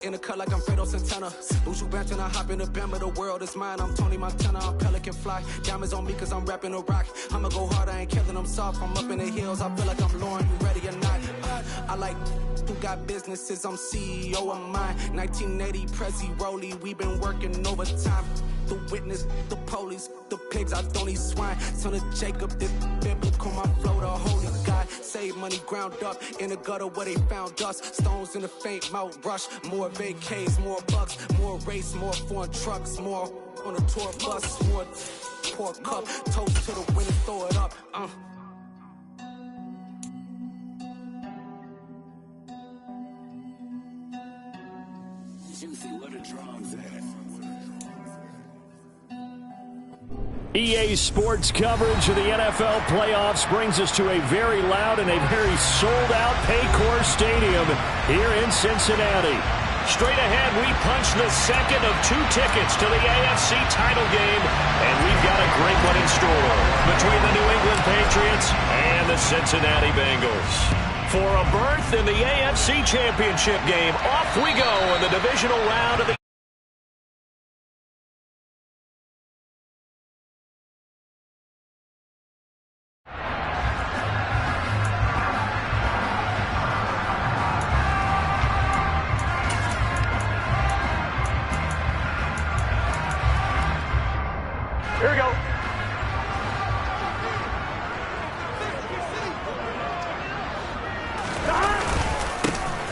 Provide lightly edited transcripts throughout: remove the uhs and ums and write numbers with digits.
In the cut like I'm Fredo Santana. Buju Banton, I hop in the Bama. The world is mine. I'm Tony Montana. I'm Pelican Fly. Diamonds on me cause I'm rapping a rock. I'ma go hard. I ain't killing them soft. I'm up in the hills. I feel like I'm Lauren. You ready or not? I like who got businesses. I'm CEO of mine. 1980 Prezi Rolly. We been working overtime. The witness, the police, the pigs. I don't eat swine. Son of Jacob, this biblical. My flow, the holy God. Save money ground up in the gutter where they found us. Stones in the faint Mount Rush. More vacays, more bucks, more race, more foreign trucks, more on a tour bus, more pour cup, toast to the winner, throw it up. Juicy, what a drum's at. EA Sports coverage of the NFL playoffs brings us to a very loud and a very sold-out Paycor Stadium here in Cincinnati. Straight ahead, we punch the second of 2 tickets to the AFC title game, and we've got a great one in store between the New England Patriots and the Cincinnati Bengals. For a berth in the AFC Championship game, off we go in the divisional round of the Here we go.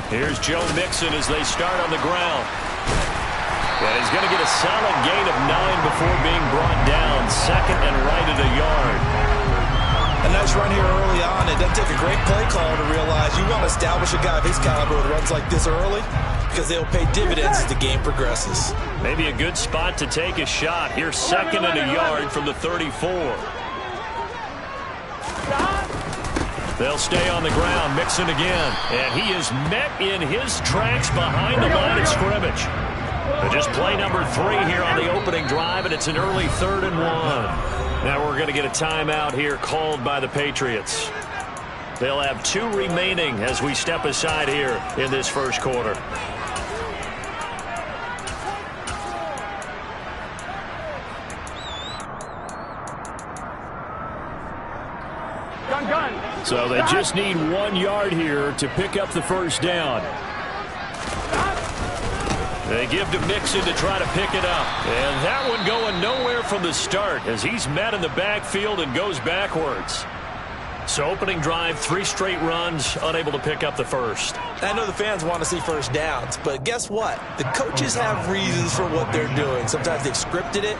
Here's Joe Mixon as they start on the ground. And he's going to get a solid gain of 9 before being brought down. Second and right at a yard. A nice run here early on. It doesn't take a great play call to realize you want to establish a guy of his caliber with runs like this early, because they'll pay dividends as the game progresses. Maybe a good spot to take a shot. Here's second and a yard from the 34. They'll stay on the ground. Mixon again. And he is met in his tracks behind the line of scrimmage. But just play number 3 here on the opening drive, and it's an early 3rd and 1. Now we're going to get a timeout here called by the Patriots. They'll have 2 remaining as we step aside here in this first quarter. So they just need 1 yard here to pick up the first down. They give to Mixon to try to pick it up. And that one going nowhere from the start as he's met in the backfield and goes backwards. So opening drive, 3 straight runs, unable to pick up the first. I know the fans want to see first downs, but guess what? The coaches have reasons for what they're doing. Sometimes they've scripted it.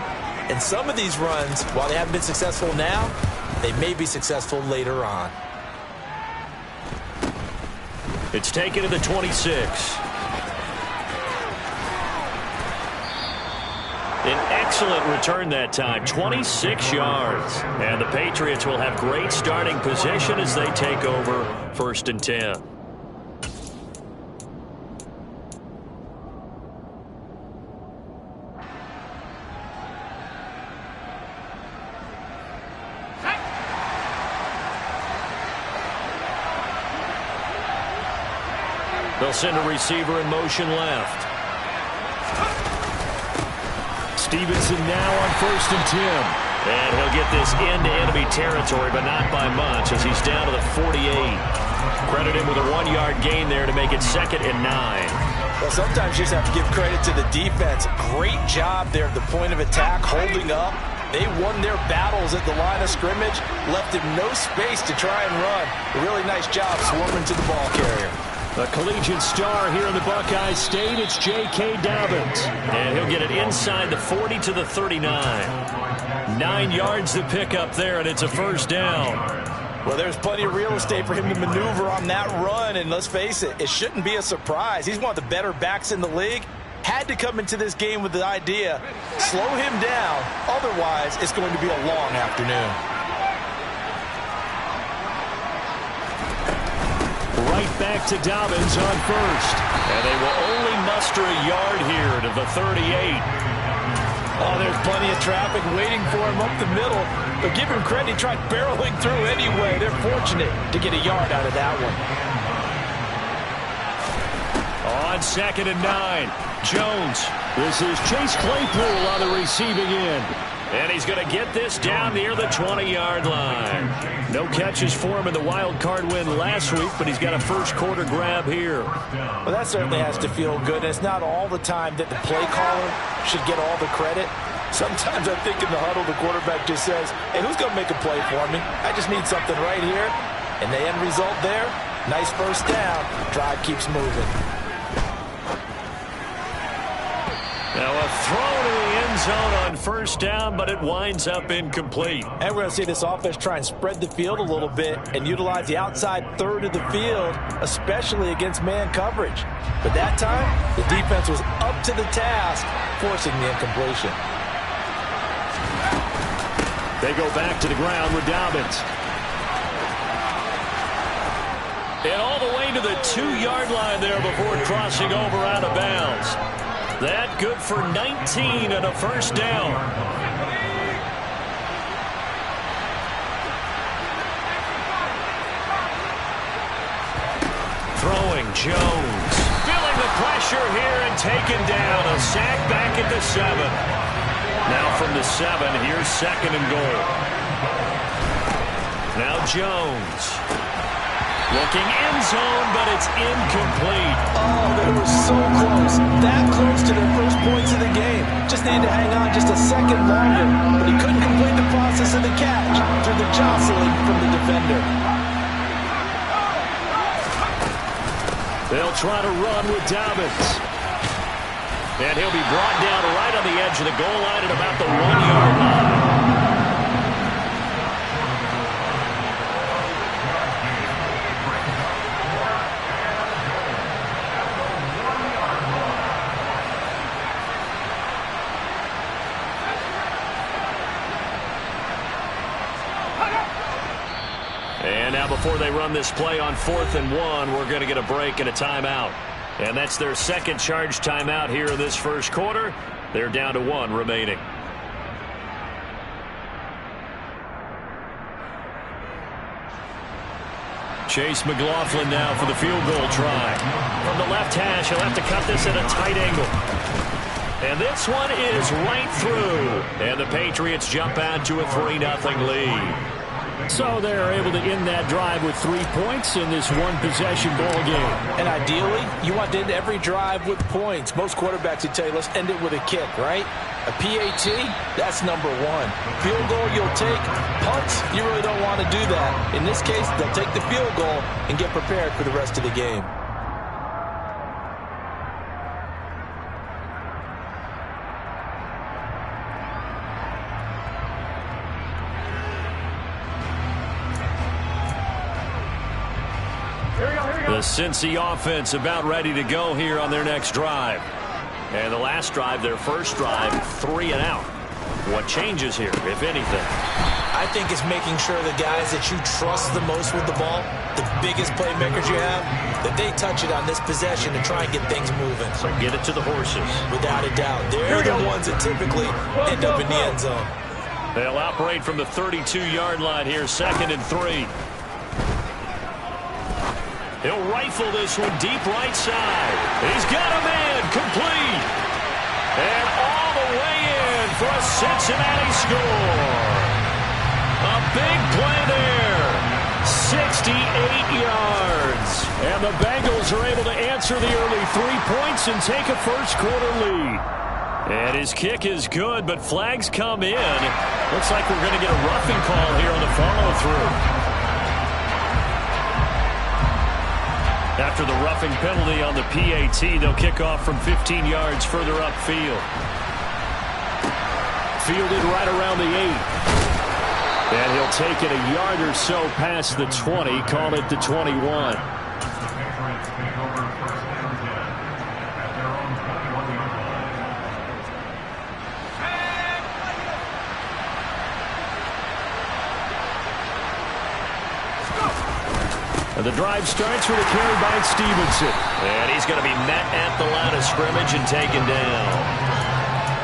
And some of these runs, while they haven't been successful now, they may be successful later on. It's taken to the 26. An excellent return that time, 26 yards. And the Patriots will have great starting position as they take over 1st and 10. They'll send a receiver in motion left. Stevenson now on 1st and 10. And he'll get this into enemy territory, but not by much as he's down to the 48. Credit him with a 1-yard gain there to make it 2nd and 9. Well, sometimes you just have to give credit to the defense. Great job there at the point of attack, holding up. They won their battles at the line of scrimmage, left him no space to try and run. A really nice job swarming to the ball carrier. A collegiate star here in the Buckeye State, it's J.K. Dobbins. And he'll get it inside the 40 to the 39. 9 yards to pick up there, and it's a first down. Well, there's plenty of real estate for him to maneuver on that run, and let's face it, it shouldn't be a surprise. He's one of the better backs in the league. Had to come into this game with the idea, slow him down, otherwise it's going to be a long afternoon. Right back to Dobbins on 1st. And they will only muster a yard here to the 38. Oh, there's plenty of traffic waiting for him up the middle. But give him credit, he tried barreling through anyway. They're fortunate to get a yard out of that one. On on 2nd and 9. Jones. This is Chase Claypool on the receiving end. And he's going to get this down near the 20-yard line. No catches for him in the wild card win last week, but he's got a first quarter grab here. Well, that certainly has to feel good. And it's not all the time that the play caller should get all the credit. Sometimes I think in the huddle, the quarterback just says, hey, who's going to make a play for me? I just need something right here. And the end result there, nice first down. Drive keeps moving. Now a throw to the end zone on first down, but it winds up incomplete. And we're going to see this offense try and spread the field a little bit and utilize the outside third of the field, especially against man coverage. But that time, the defense was up to the task, forcing the incompletion. They go back to the ground with Dobbins. And all the way to the 2-yard line there before crossing over out of bounds. That good for 19 and a first down. Throwing Jones. Feeling the pressure here and taken down. A sack back at the 7. Now from the 7, here's 2nd and goal. Now Jones. Looking end zone, but it's incomplete. Oh, they were so close. That close to their first points of the game. Just needed to hang on just a second longer. But he couldn't complete the process of the catch through the jostling from the defender. They'll try to run with Dobbins. And he'll be brought down right on the edge of the goal line at about the 1-yard line. And now before they run this play on 4th and 1, we're going to get a break and a timeout. And that's their second charge timeout here in this first quarter. They're down to 1 remaining. Chase McLaughlin now for the field goal try. From the left hash, he'll have to cut this at a tight angle. And this one is right through. And the Patriots jump out to a 3-0 lead. So they're able to end that drive with 3 points in this one-possession ball game. And ideally, you want to end every drive with points. Most quarterbacks would tell you, let's end it with a kick, right? A PAT, that's number 1. Field goal, you'll take. Punts, you really don't want to do that. In this case, they'll take the field goal and get prepared for the rest of the game. The Cincy offense about ready to go here on their next drive. And the last drive, their first drive, 3 and out. What changes here, if anything? I think it's making sure the guys that you trust the most with the ball, the biggest playmakers you have, that they touch it on this possession to try and get things moving. So get it to the horses. Without a doubt. They're the ones that typically end up in the end zone. They'll operate from the 32-yard line here, 2nd and 3. He'll rifle this one deep right side. He's got a man complete. And all the way in for a Cincinnati score. A big play there. 68 yards. And the Bengals are able to answer the early 3 points and take a first quarter lead. And his kick is good, but flags come in. Looks like we're going to get a roughing call here on the follow-through. After the roughing penalty on the PAT, they'll kick off from 15 yards further upfield. Fielded right around the 8. And he'll take it a yard or so past the 20, call it the 21. And the drive starts with a carry by Stevenson. And he's going to be met at the line of scrimmage and taken down.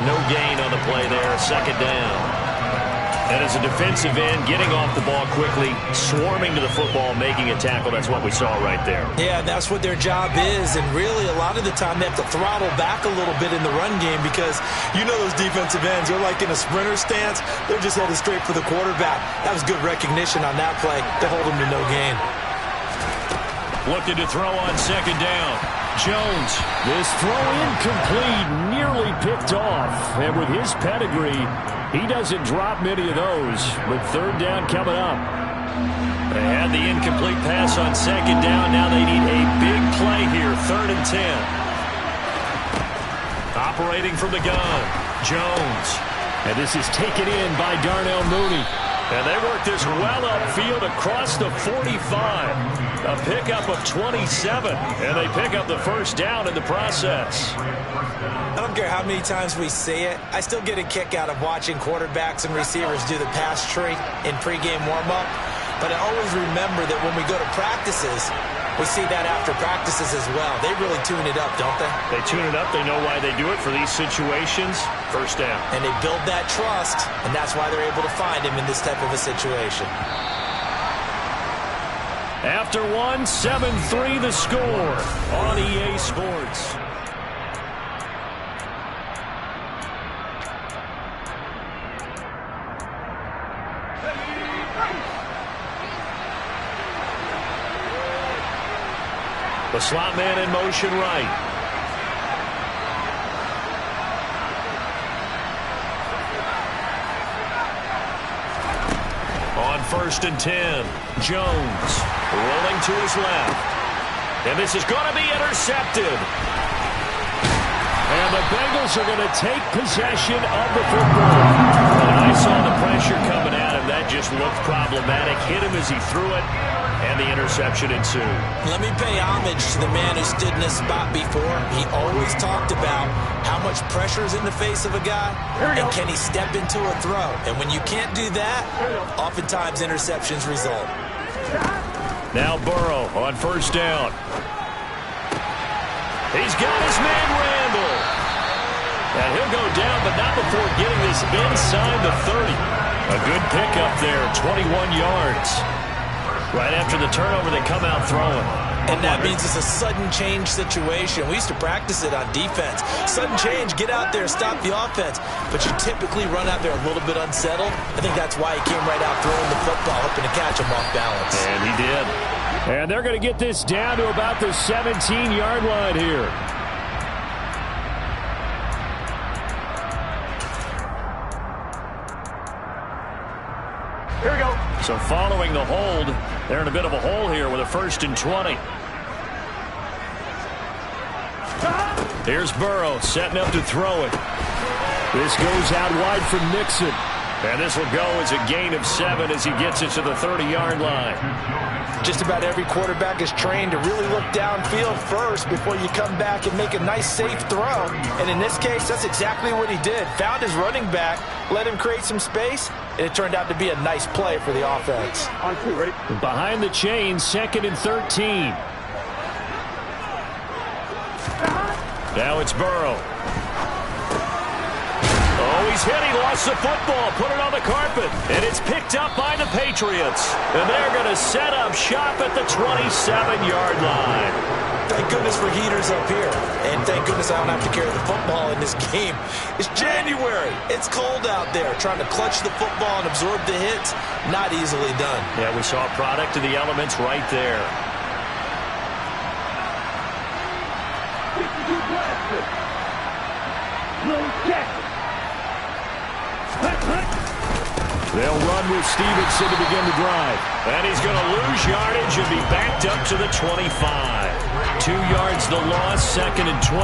No gain on the play there, 2nd down. And as a defensive end, getting off the ball quickly, swarming to the football, making a tackle, that's what we saw right there. Yeah, that's what their job is, and really a lot of the time they have to throttle back a little bit in the run game because you know those defensive ends, they're like in a sprinter stance, they're just headed straight for the quarterback. That was good recognition on that play to hold them to no gain. Looking to throw on second down. Jones. This throw incomplete, nearly picked off. And with his pedigree, he doesn't drop many of those. But third down coming up. They had the incomplete pass on second down. Now they need a big play here. 3rd and 10. Operating from the gun. Jones. And this is taken in by Darnell Mooney. And they work this well upfield across the 45. A pickup of 27. And they pick up the first down in the process. I don't care how many times we see it. I still get a kick out of watching quarterbacks and receivers do the pass tree in pregame warm-up. But I always remember that when we go to practices, we see that after practices as well. They really tune it up, don't they? They tune it up. They know why they do it for these situations. First down. And they build that trust, and that's why they're able to find him in this type of a situation. After 7-3 the score on EA Sports. The slot man in motion right. On 1st and 10, Jones rolling to his left. And this is going to be intercepted. And the Bengals are going to take possession of the football. And I saw the pressure coming at him. That just looked problematic. Hit him as he threw it. And the interception ensued. Let me pay homage to the man who stood in this spot before. He always talked about how much pressure is in the face of a guy, and can he step into a throw. And when you can't do that, oftentimes interceptions result. Now Burrow on 1st down. He's got his man Randall. And he'll go down, but not before getting this inside the 30. A good pickup there, 21 yards. Right after the turnover, they come out throwing. And that means it's a sudden change situation. We used to practice it on defense. Sudden change, get out there, stop the offense. But you typically run out there a little bit unsettled. I think that's why he came right out throwing the football, hoping to catch him off balance. And he did. And they're going to get this down to about the 17-yard line here. Here we go. So following the hold, they're in a bit of a hole here with a 1st and 20. Here's Burrow setting up to throw it. This goes out wide from Nixon. And this will go as a gain of 7 as he gets it to the 30-yard line. Just about every quarterback is trained to really look downfield first before you come back and make a nice, safe throw. And in this case, that's exactly what he did. Found his running back, let him create some space, and it turned out to be a nice play for the offense. On 2, ready? Behind the chain, 2nd and 13. Now it's Burrow. Oh, he's hit. He lost the football. Put it on the carpet. And it's picked up by the Patriots. And they're going to set up shop at the 27-yard line. Thank goodness for heaters up here. And thank goodness I don't have to carry the football in this game. It's January. It's cold out there. Trying to clutch the football and absorb the hits, not easily done. Yeah, we saw a product of the elements right there. They'll run with Stevenson to begin the drive. And he's going to lose yardage and be backed up to the 25. 2 yards the loss, 2nd and 12.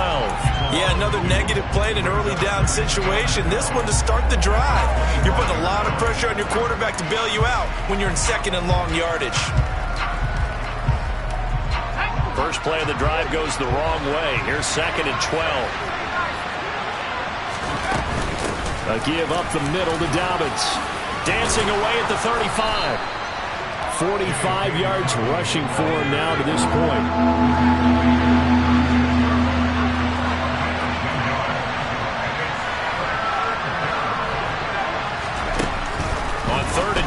Yeah, another negative play in an early down situation. This one to start the drive. You're putting a lot of pressure on your quarterback to bail you out when you're in 2nd and long yardage. First play of the drive goes the wrong way. Here's 2nd and 12. A give up the middle to Dobbins. Dancing away at the 35. 45 yards rushing for him now to this point.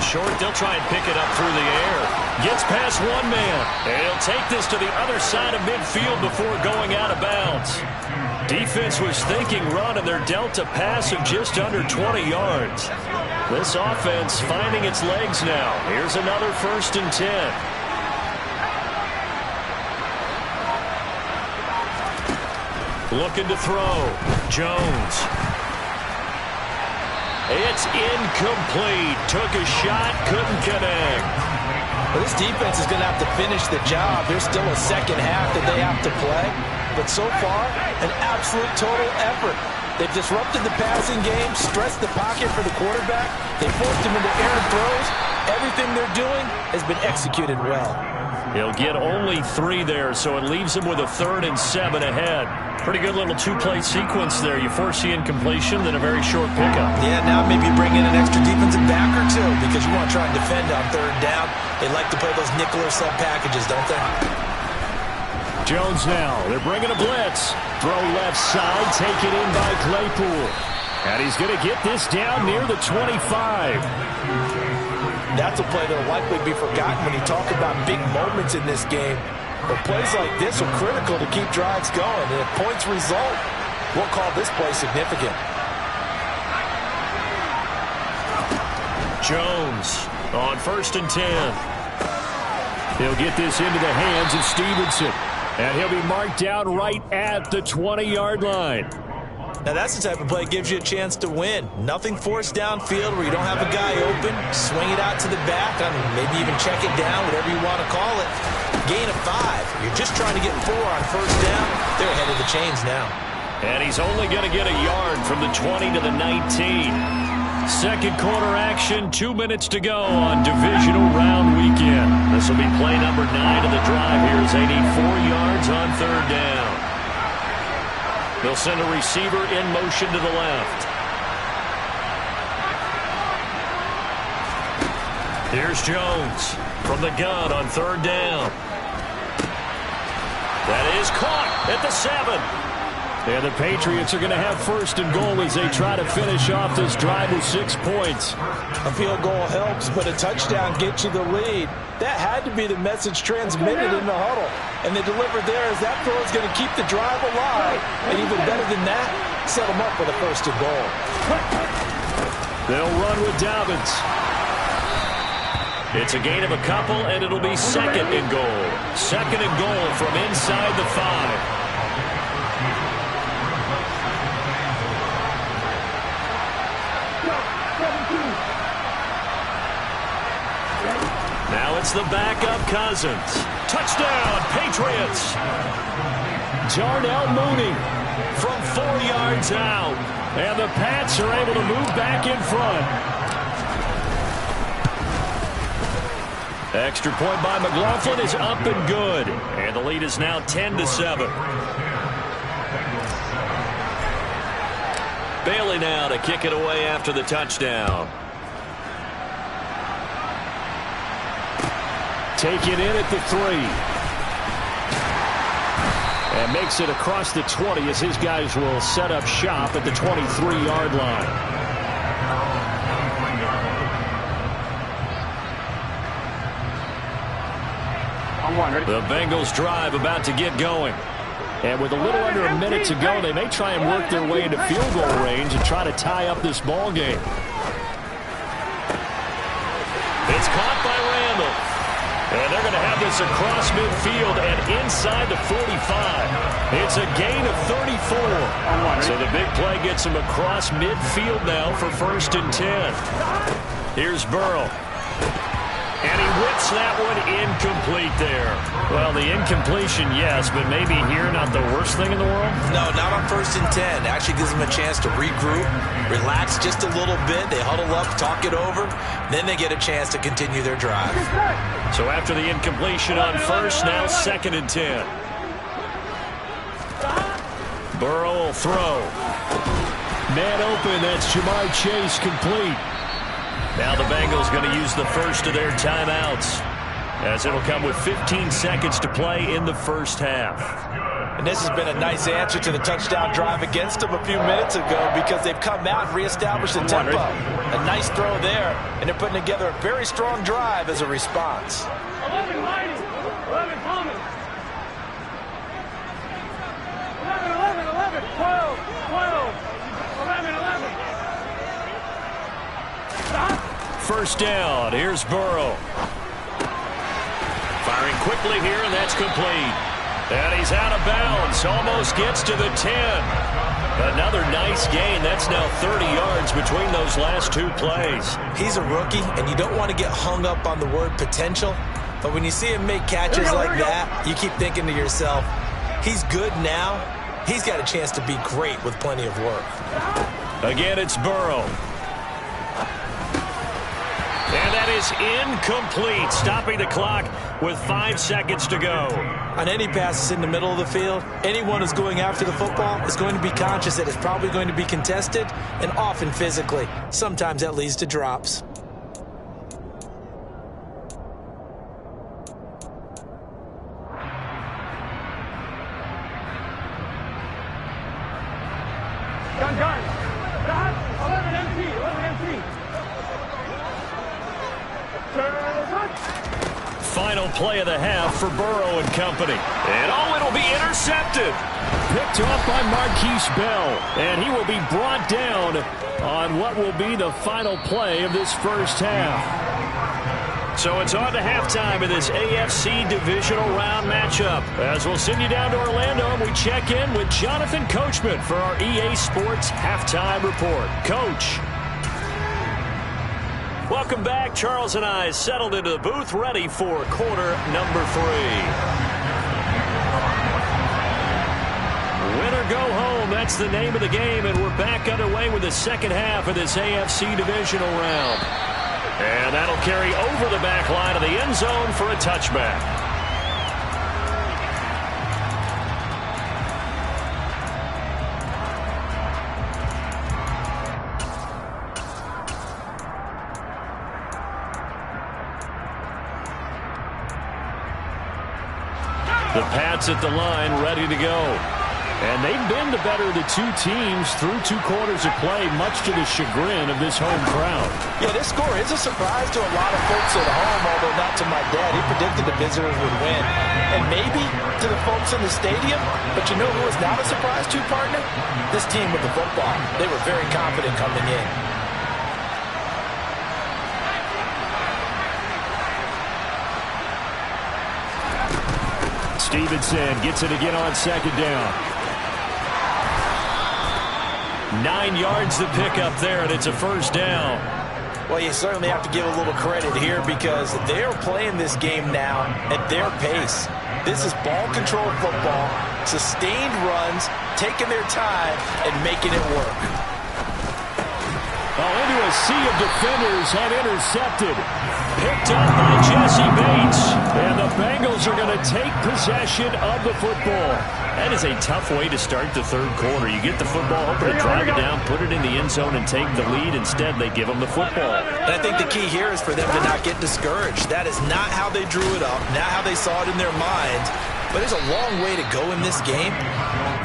short. They'll try and pick it up through the air. Gets past one man. And he'll take this to the other side of midfield before going out of bounds. Defense was thinking run, and they're dealt a pass of just under 20 yards. This offense finding its legs now. Here's another 1st and 10. Looking to throw. Jones. It's incomplete. Took a shot, couldn't connect. Well, this defense is going to have to finish the job. There's still a second half that they have to play. But so far, an absolute total effort. They've disrupted the passing game, stressed the pocket for the quarterback. They forced him into errant throws. Everything they're doing has been executed well. He'll get only 3 there, so it leaves him with a 3rd and 7 ahead. Pretty good little 2-play sequence there. You force the incompletion, then a very short pickup. Yeah, now maybe bring in an extra defensive back or 2 because you want to try and defend on 3rd down. They like to play those nickel or sub packages, don't they? Jones now. They're bringing a blitz. Throw left side, taken in by Claypool. And he's going to get this down near the 25. That's a play that will likely be forgotten when you talk about big moments in this game. But plays like this are critical to keep drives going. And if points result, we'll call this play significant. Jones on 1st and 10. He'll get this into the hands of Stevenson. And he'll be marked down right at the 20-yard line. Now that's the type of play that gives you a chance to win. Nothing forced downfield where you don't have a guy open. Swing it out to the back. I mean, maybe even check it down, whatever you want to call it. Gain of 5. You're just trying to get 4 on 1st down. They're ahead of the chains now. And he's only going to get a yard from the 20 to the 19. Second quarter action, 2 minutes to go on divisional round weekend. This will be play number 9 of the drive here as they need 4 yards on 3rd down. They'll send a receiver in motion to the left. Here's Jones from the gun on 3rd down. That is caught at the 7. And the Patriots are going to have 1st and goal as they try to finish off this drive with 6 points. A field goal helps, but a touchdown gets you the lead. That had to be the message transmitted in the huddle. And they delivered there as that throw is going to keep the drive alive. And even better than that, set them up for the 1st and goal. They'll run with Dobbins. It's a gain of a couple, and it'll be 2nd and goal. 2nd and goal from inside the 5. Now it's the backup Cousins. Touchdown, Patriots. Darnell Mooney from 4 yards out. And the Pats are able to move back in front. Extra point by McLaughlin is up and good. And the lead is now 10-7. Bailey now to kick it away after the touchdown. Taken in at the 3. And makes it across the 20 as his guys will set up shop at the 23-yard line. The Bengals drive about to get going. And with a little under a minute to go, they may try and work their way into field goal range and try to tie up this ball game. It's caught by Randall. And they're going to have this across midfield and inside the 45. It's a gain of 34. So the big play gets them across midfield now for 1st and 10. Here's Burrow. And he whips that one incomplete there. Well, the incompletion, yes, but maybe here not the worst thing in the world? No, not on 1st and 10. Actually gives them a chance to regroup, relax just a little bit. They huddle up, talk it over. Then they get a chance to continue their drive. So after the incompletion on 1st, now 2nd and 10. Burrow will throw. Man open, that's Jamar Chase complete. Now the Bengals going to use the first of their timeouts, as it'll come with 15 seconds to play in the 1st half. And this has been a nice answer to the touchdown drive against them a few minutes ago because they've come out and reestablished the tempo. A nice throw there, and they're putting together a very strong drive as a response. 11 lighting. 11 coming. 11, 11, 12, 12, 11, 11. Stop. First down. Here's Burrow. Firing quickly here, and that's complete. And he's out of bounds. Almost gets to the 10. Another nice gain. That's now 30 yards between those last two plays. He's a rookie, and you don't want to get hung up on the word potential. But when you see him make catches like that, you keep thinking to yourself, he's good now. He's got a chance to be great with plenty of work. Again, it's Burrow. And that is incomplete, stopping the clock with 5 seconds to go. On any passes in the middle of the field, anyone who's going after the football is going to be conscious that it's probably going to be contested, and often physically. Sometimes that leads to drops. Gun. 11 empty. 11 empty. Final play of the half for Burrow and company. And it'll be intercepted. Picked off by Marquise Bell. And he will be brought down on what will be the final play of this first half. So it's on to halftime of this AFC divisional round matchup. As we'll send you down to Orlando, and we check in with Jonathan Coachman for our EA Sports Halftime Report. Coach. Welcome back. Charles and I settled into the booth, ready for quarter number 3. Win or go home, that's the name of the game, and we're back underway with the second half of this AFC divisional round. And that'll carry over the back line of the end zone for a touchback. The Pats at the line, ready to go. And they've been the better of the two teams through 2 quarters of play, much to the chagrin of this home crowd. Yeah, this score is a surprise to a lot of folks at home, although not to my dad. He predicted the visitors would win. And maybe to the folks in the stadium, but you know who was not a surprise to, partner? This team with the football. They were very confident coming in. Stevenson gets it again on second down. 9 yards to pick up there, and it's a first down. Well, you certainly have to give a little credit here because they're playing this game now at their pace. This is ball control football, sustained runs, taking their time, and making it work. Oh, into a sea of defenders and intercepted. Picked up by Jesse Bates. And the Bengals are going to take possession of the football. That is a tough way to start the third quarter. You get the football, hoping to drive it down, put it in the end zone, and take the lead. Instead, they give them the football. And I think the key here is for them to not get discouraged. That is not how they drew it up, not how they saw it in their minds. But there's a long way to go in this game.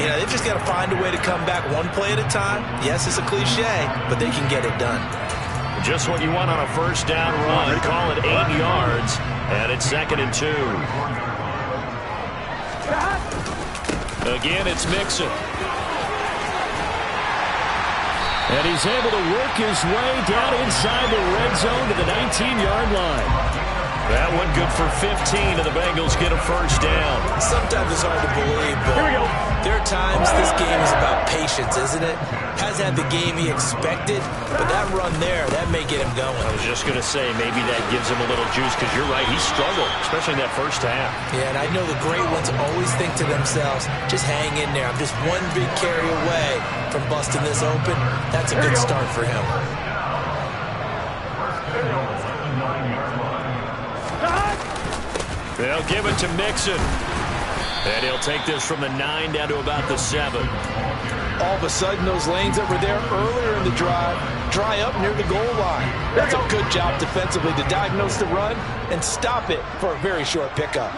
You know, they've just got to find a way to come back one play at a time. Yes, it's a cliche, but they can get it done. Just what you want on a first down run. Call it 8 yards, and it's 2nd and 2. Again, it's Mixon. And he's able to work his way down inside the red zone to the 19-yard line. That one good for 15, and the Bengals get a first down. Sometimes it's hard to believe, but there are times this game is about patience, isn't it? Has had the game he expected, but that run there, that may get him going. I was just going to say, maybe that gives him a little juice, because you're right, he struggled, especially in that first half. Yeah, and I know the great ones always think to themselves, just hang in there. I'm just one big carry away from busting this open. That's a good start for him. They'll give it to Mixon. And he'll take this from the 9 down to about the 7. All of a sudden, those lanes that were there earlier in the drive dry up near the goal line. That's a good job defensively to diagnose the run and stop it for a very short pickup.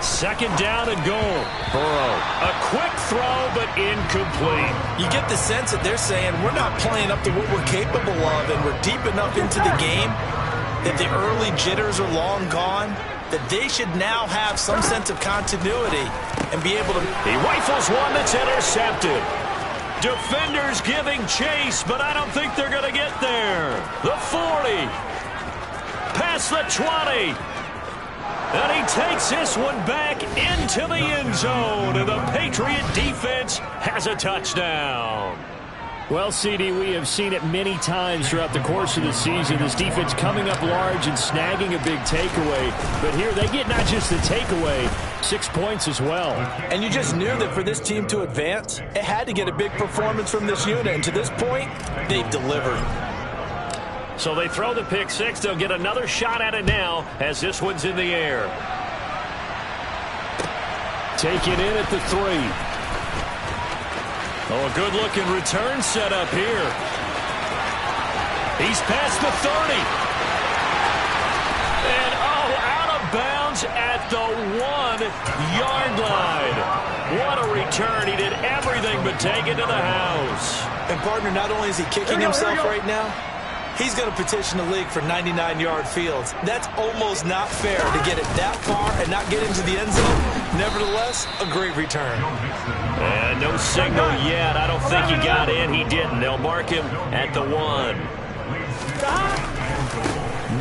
Second down and goal. Burrow, a quick throw, but incomplete. You get the sense that they're saying we're not playing up to what we're capable of, and we're deep enough into the game that the early jitters are long gone, that they should now have some sense of continuity and be able to... He rifles one that's intercepted. Defenders giving chase, but I don't think they're going to get there. The 40. Past the 20. And he takes this one back into the end zone, and the Patriot defense has a touchdown. Well, CD, we have seen it many times throughout the course of the season. This defense coming up large and snagging a big takeaway. But here they get not just the takeaway, 6 points as well. And you just knew that for this team to advance, it had to get a big performance from this unit. And to this point, they've delivered. So they throw the pick six. They'll get another shot at it now as this one's in the air. Taken in at the 3. Oh, a good-looking return set up here. He's past the 30. And, oh, out of bounds at the 1-yard line. What a return. He did everything but take it to the house. And, partner, not only is he kicking himself right now, he's going to petition the league for 99-yard fields. That's almost not fair to get it that far and not get into the end zone. Nevertheless, a great return. And no signal yet. I don't think he got in. He didn't. They'll mark him at the 1.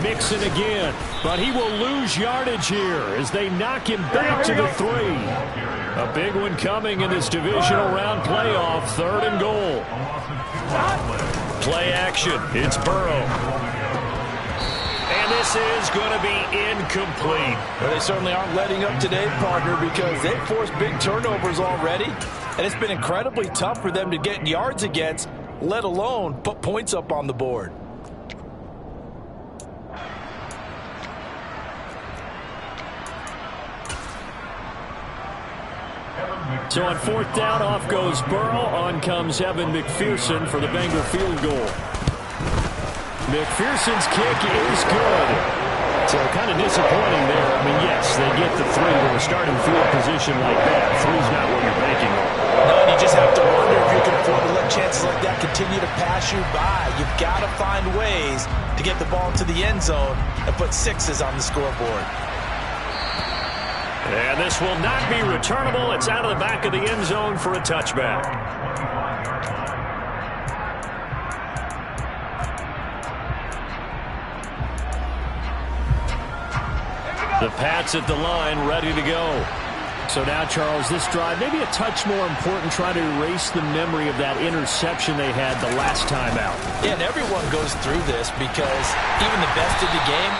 Mixon again, but he will lose yardage here as they knock him back to the 3. A big one coming in this divisional round playoff. 3rd and goal. Play action. It's Burrow. And this is going to be incomplete. Well, they certainly aren't letting up today, partner, because they've forced big turnovers already. And it's been incredibly tough for them to get yards against, let alone put points up on the board. So on 4th down, off goes Burrow. On comes Evan McPherson for the Bengals field goal. McPherson's kick is good. So kind of disappointing there. I mean, yes, they get the 3 with a starting field position like that. 3's not what you're banking on. No, and you just have to wonder if you can afford to let chances like that continue to pass you by. You've got to find ways to get the ball to the end zone and put 6s on the scoreboard. And this will not be returnable. It's out of the back of the end zone for a touchback. The Pats at the line, ready to go. So now, Charles, this drive, maybe a touch more important, trying to erase the memory of that interception they had the last time out. Yeah, and everyone goes through this because even the best of the game,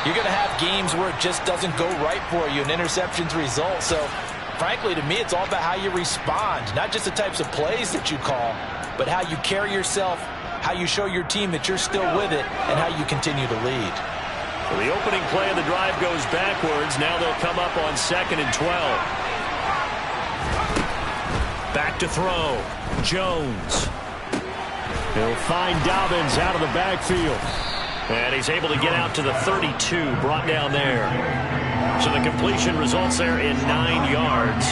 you're going to have games where it just doesn't go right for you and interceptions result. So, frankly, to me, it's all about how you respond, not just the types of plays that you call, but how you carry yourself, how you show your team that you're still with it, and how you continue to lead. So the opening play of the drive goes backwards. Now they'll come up on 2nd and 12. Back to throw. Jones. He'll find Dobbins out of the backfield. And he's able to get out to the 32, brought down there. So the completion results there in 9 yards.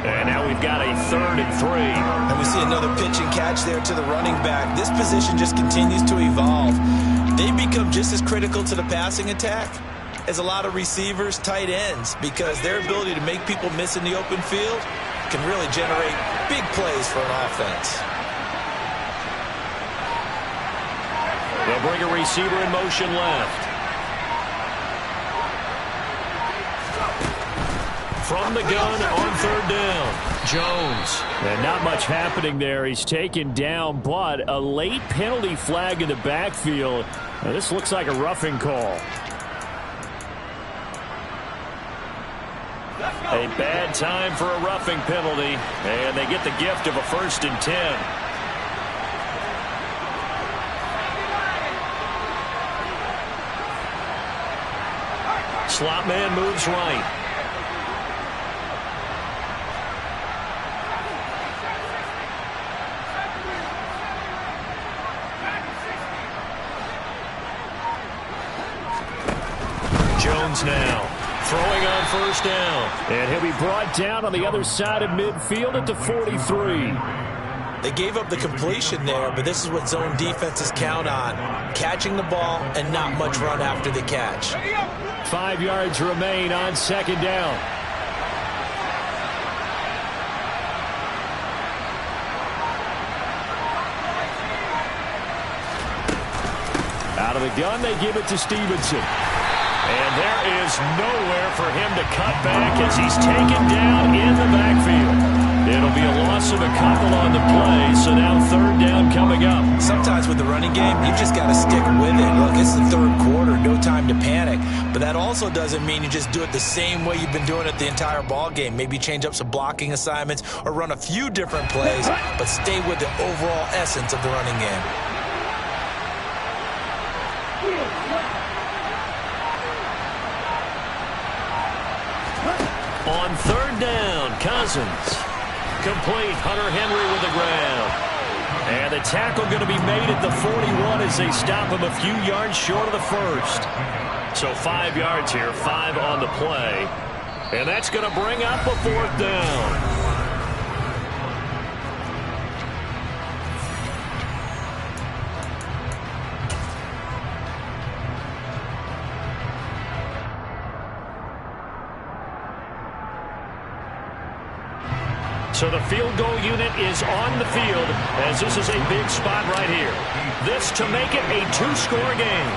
And now we've got a 3rd and 3. And we see another pitch and catch there to the running back. This position just continues to evolve. They become just as critical to the passing attack as a lot of receivers, tight ends, because their ability to make people miss in the open field can really generate big plays for an offense. They'll bring a receiver in motion left. From the gun on 3rd down. Jones. And not much happening there. He's taken down, but a late penalty flag in the backfield. Now, this looks like a roughing call. A bad time for a roughing penalty, and they get the gift of a 1st and 10. Slot man moves right. Jones now throwing on first down. And he'll be brought down on the other side of midfield at the 43. They gave up the completion there, but this is what zone defenses count on. Catching the ball and not much run after the catch. 5 yards remain on second down. Out of the gun, they give it to Stevenson. And there is nowhere for him to cut back as he's taken down in the backfield. It'll be a loss of a couple on the play, so now third down coming up. Sometimes with the running game, you just got to stick with it. Look, it's the third quarter, no time to panic. But that also doesn't mean you just do it the same way you've been doing it the entire ball game. Maybe change up some blocking assignments or run a few different plays, but stay with the overall essence of the running game. On third down, Cousins. Complete. Hunter Henry with the ground. And the tackle going to be made at the 41 as they stop him a few yards short of the first. So 5 yards here, 5 on the play. And that's going to bring up a fourth down. So the field goal unit is on the field as this is a big spot right here. This to make it a two-score game.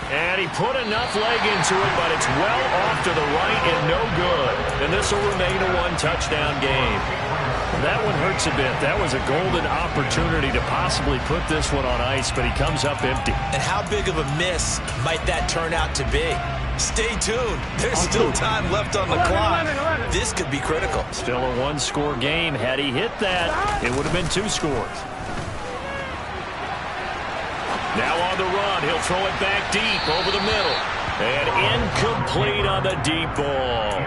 And he put enough leg into it, but it's well off to the right and no good. And this will remain a one-touchdown game. That one hurts a bit. That was a golden opportunity to possibly put this one on ice, but he comes up empty. And how big of a miss might that turn out to be? Stay tuned. There's still time left on the clock. This could be critical. Still a one-score game. Had he hit that, it would have been 2 scores. Now on the run, he'll throw it back deep over the middle. And incomplete on the deep ball.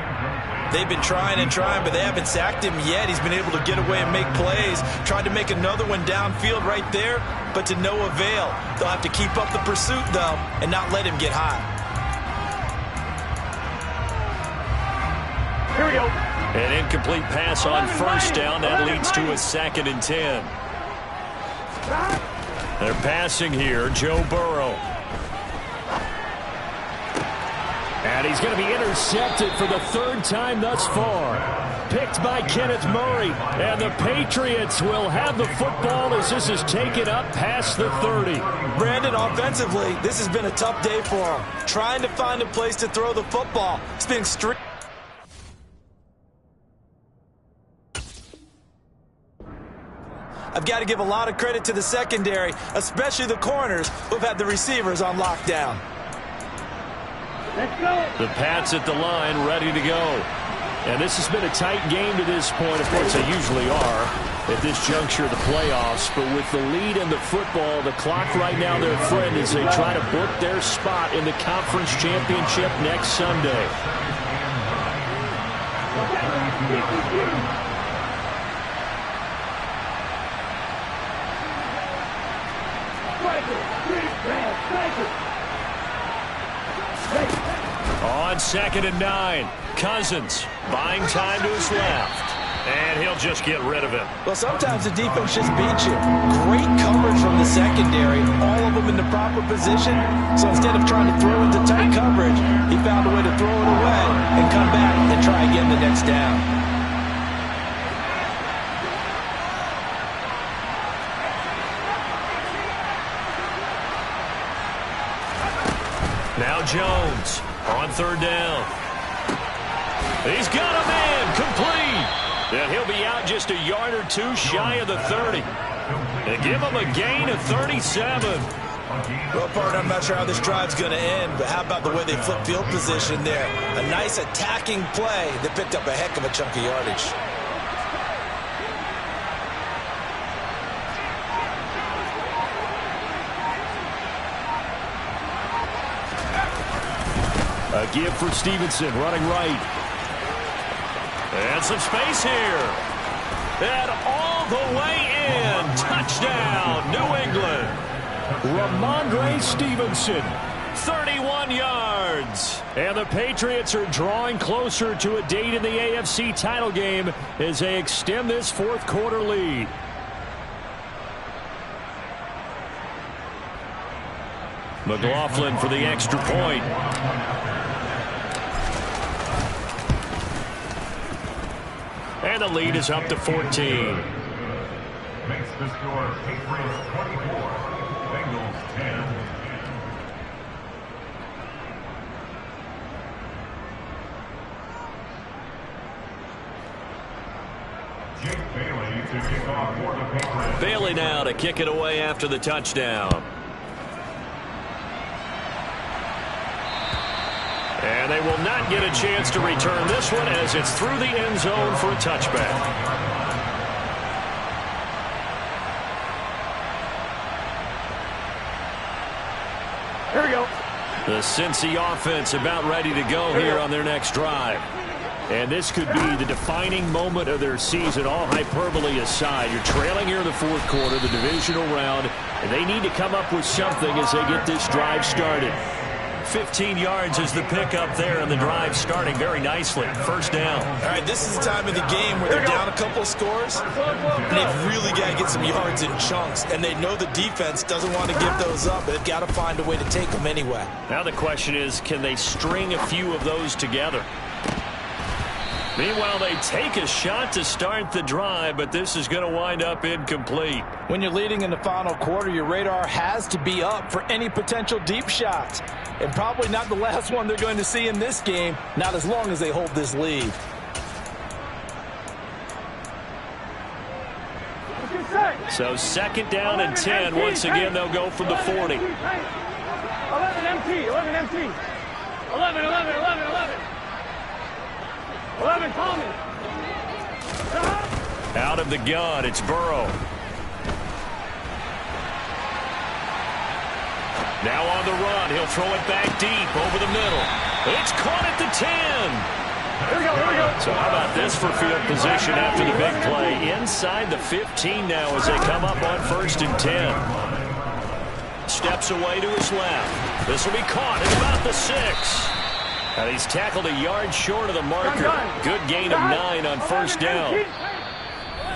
They've been trying and trying, but they haven't sacked him yet. He's been able to get away and make plays. Tried to make another one downfield right there, but to no avail. They'll have to keep up the pursuit, though, and not let him get hot. Here we go. An incomplete pass on first down. That leads to a 2nd and 10. They're passing here, Joe Burrow. And he's going to be intercepted for the 3rd time thus far. Picked by Kenneth Murray. And the Patriots will have the football as this is taken up past the 30. Brandon, offensively, this has been a tough day for him. Trying to find a place to throw the football. It's been strict. I've got to give a lot of credit to the secondary, especially the corners who've had the receivers on lockdown. Let's go. The Pats at the line, ready to go. And this has been a tight game to this point. Of course, they usually are at this juncture of the playoffs. But with the lead in the football, the clock right now their friend as they try to book their spot in the conference championship next Sunday. On 2nd and 9, Cousins buying time to his left. And he'll just get rid of him. Well, sometimes the defense just beats you. Great coverage from the secondary, all of them in the proper position. So instead of trying to throw into tight coverage, he found a way to throw it away and come back and try again the next down. Now Jones on 3rd down. He's got a man complete. And he'll be out just a yard or 2 shy of the 30. They give him a gain of 37. Well, partner, I'm not sure how this drive's going to end, but how about the way they flip field position there? A nice attacking play that picked up a heck of a chunk of yardage. A give for Stevenson, running right. And some space here. And all the way in. Touchdown, New England. Ramondre Stevenson, 31 yards. And the Patriots are drawing closer to a date in the AFC title game as they extend this fourth quarter lead. McLaughlin for the extra point. And the lead is up to 14. Makes the score Patriots 24, Bengals 10. Jake Bailey to kick off for the Patriots. Bailey now to kick it away after the touchdown. And they will not get a chance to return this one as it's through the end zone for a touchback. Here we go. The Cincy offense about ready to go here on their next drive. And this could be the defining moment of their season, all hyperbole aside. You're trailing here in the fourth quarter, the divisional round, and they need to come up with something as they get this drive started. 15 yards is the pickup there, and the drive starting very nicely. First down. All right, this is the time of the game where they're down a couple of scores, and they've really got to get some yards in chunks, and they know the defense doesn't want to give those up, but they've got to find a way to take them anyway. Now the question is, can they string a few of those together? Meanwhile, they take a shot to start the drive, but this is going to wind up incomplete. When you're leading in the final quarter, your radar has to be up for any potential deep shots. And probably not the last one they're going to see in this game, not as long as they hold this lead. So second down and 10. Once again, they'll go from the 40. 11 empty, 11 empty. 11, 11, 11, 11. 11, call me. Out of the gun, it's Burrow. Now on the run, he'll throw it back deep over the middle. It's caught at the 10. Here we go, here we go. So how about this for field position after the big play? Inside the 15 now as they come up on 1st and 10. Steps away to his left. This will be caught at about the 6. And he's tackled a yard short of the marker. Good gain of 9 on first down.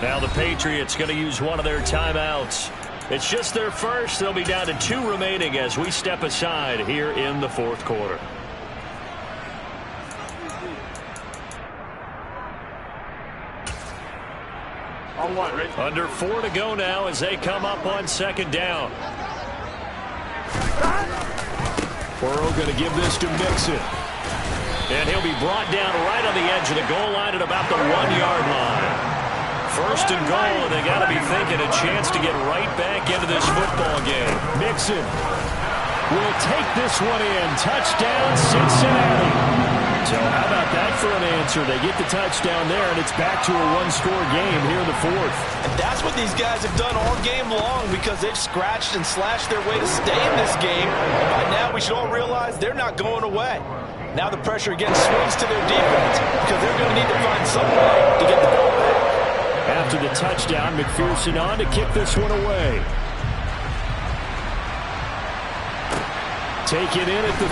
Now the Patriots going to use one of their timeouts. It's just their first. They'll be down to 2 remaining as we step aside here in the fourth quarter. Under 4 to go now as they come up on second down. Burrow going to give this to Mixon. And he'll be brought down right on the edge of the goal line at about the 1-yard line. First and goal, and they got to be thinking a chance to get right back into this football game. Mixon will take this one in. Touchdown, Cincinnati. So how about that for an answer? They get the touchdown there, and it's back to a one-score game here in the fourth. And that's what these guys have done all game long because they've scratched and slashed their way to stay in this game. And by now, we should all realize they're not going away. Now the pressure again swings to their defense because they're going to need to find some way to get the ball back. After the touchdown, McPherson on to kick this one away. Take it in at the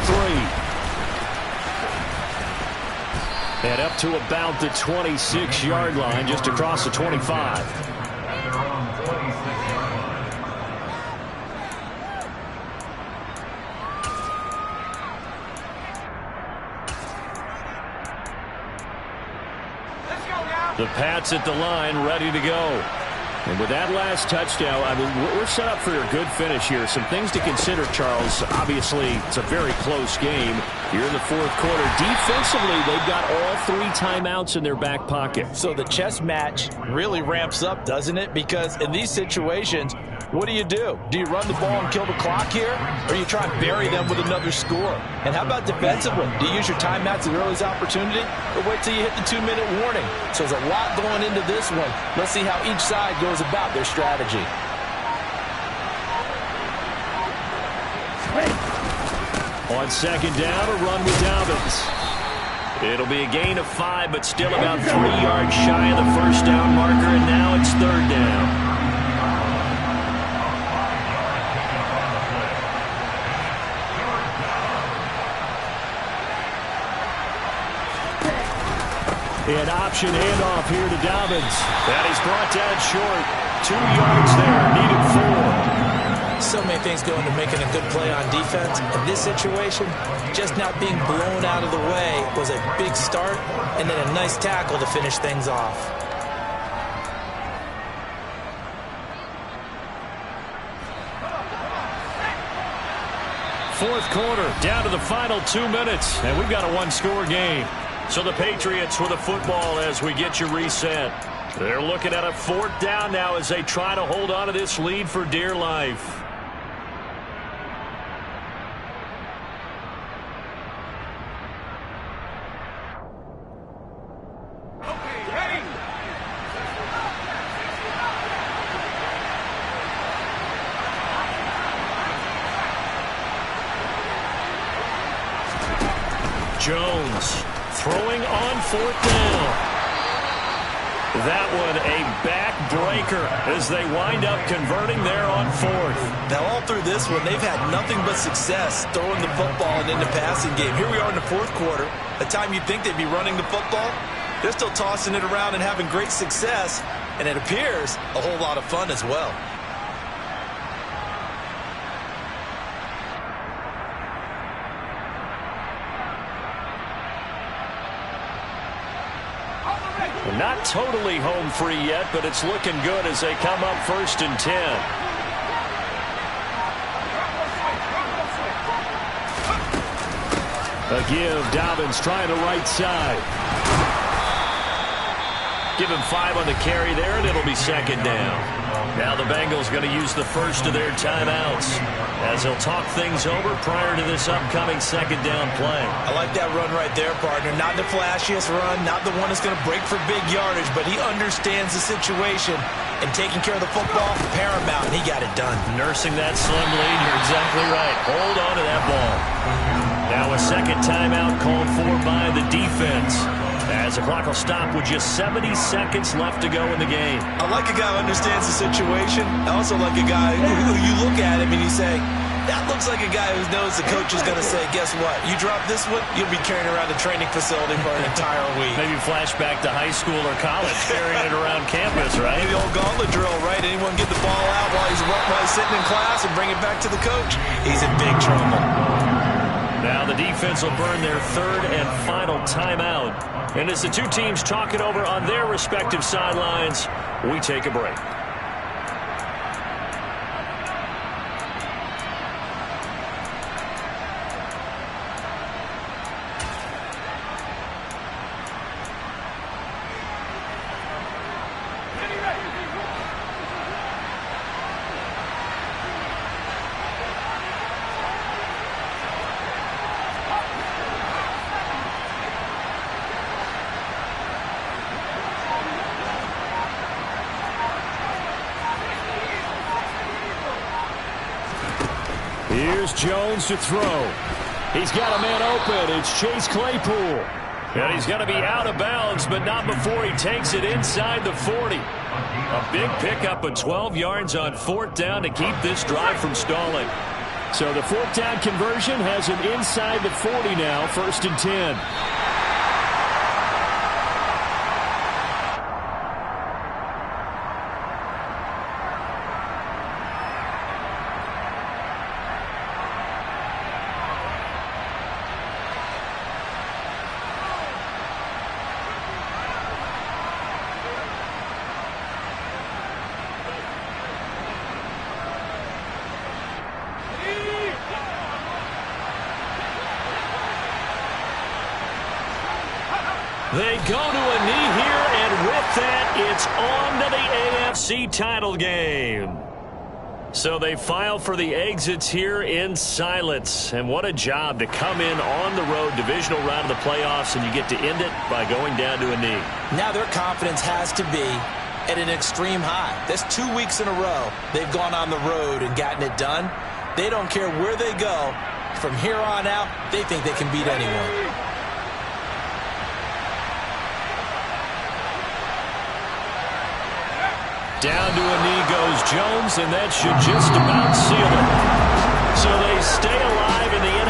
3. And up to about the 26-yard line, just across the 25. At their own 26-yard line. The Pats at the line, ready to go. And with that last touchdown, I mean, we're set up for a good finish here. Some things to consider, Charles. Obviously, it's a very close game. Here in the fourth quarter, defensively, they've got all 3 timeouts in their back pocket. So the chess match really ramps up, doesn't it? Because in these situations, what do? Do you run the ball and kill the clock here? Or you try and bury them with another score? And how about defensively? Do you use your timeouts at the earliest opportunity? Or wait till you hit the 2-minute warning? So there's a lot going into this one. Let's see how each side goes about their strategy. On second down, a run with Dobbins. It'll be a gain of 5, but still about 3 yards shy of the first down marker, and now it's third down. An option handoff here to Dobbins. And he's brought down short. 2 yards there, needed 4. So many things go into making a good play on defense. In this situation, just not being blown out of the way was a big start, and then a nice tackle to finish things off. Fourth quarter, down to the final 2 minutes, and we've got a one-score game. So the Patriots with the football as we get you reset. They're looking at a fourth down now as they try to hold on to this lead for dear life. Jones throwing on fourth down. That one a backbreaker as they wind up converting there on fourth. Now all through this one, they've had nothing but success throwing the football and in the passing game. Here we are in the fourth quarter. A time you'd think they'd be running the football. They're still tossing it around and having great success. And it appears a whole lot of fun as well. Not totally home free yet, but it's looking good as they come up 1st and 10. A give, Dobbins trying the right side. Give him 5 on the carry there, and it'll be second down. Now the Bengals going to use the first of their timeouts as they'll talk things over prior to this upcoming second down play. I like that run right there, partner. Not the flashiest run, not the one that's going to break for big yardage, but he understands the situation, and taking care of the football, paramount, and he got it done. Nursing that slim lead, you're exactly right. Hold on to that ball. Now a second timeout called for by the defense, as the clock will stop with just 70 seconds left to go in the game. I like a guy who understands the situation. I also like a guy who you look at him and you say, that looks like a guy who knows the coach is going to say, guess what? You drop this one, you'll be carrying around the training facility for an entire week. Maybe flashback to high school or college, carrying it around campus, right? Maybe the old gauntlet drill, right? Anyone get the ball out while he's sitting in class and bring it back to the coach? He's in big trouble. Now the defense will burn their third and final timeout. And as the two teams talk it over on their respective sidelines, we take a break. Here's Jones to throw. He's got a man open. It's Chase Claypool. And he's going to be out of bounds, but not before he takes it inside the 40. A big pickup of 12 yards on fourth down to keep this drive from stalling. So the fourth down conversion has him inside the 40 now, 1st and 10. They go to a knee here, and with that, it's on to the AFC title game. So they file for the exits here in silence. And what a job to come in on the road, divisional round of the playoffs, and you get to end it by going down to a knee. Now their confidence has to be at an extreme high. That's 2 weeks in a row they've gone on the road and gotten it done. They don't care where they go. From here on out, they think they can beat anyone. Down to a knee goes Jones, and that should just about seal it. So they stay alive in the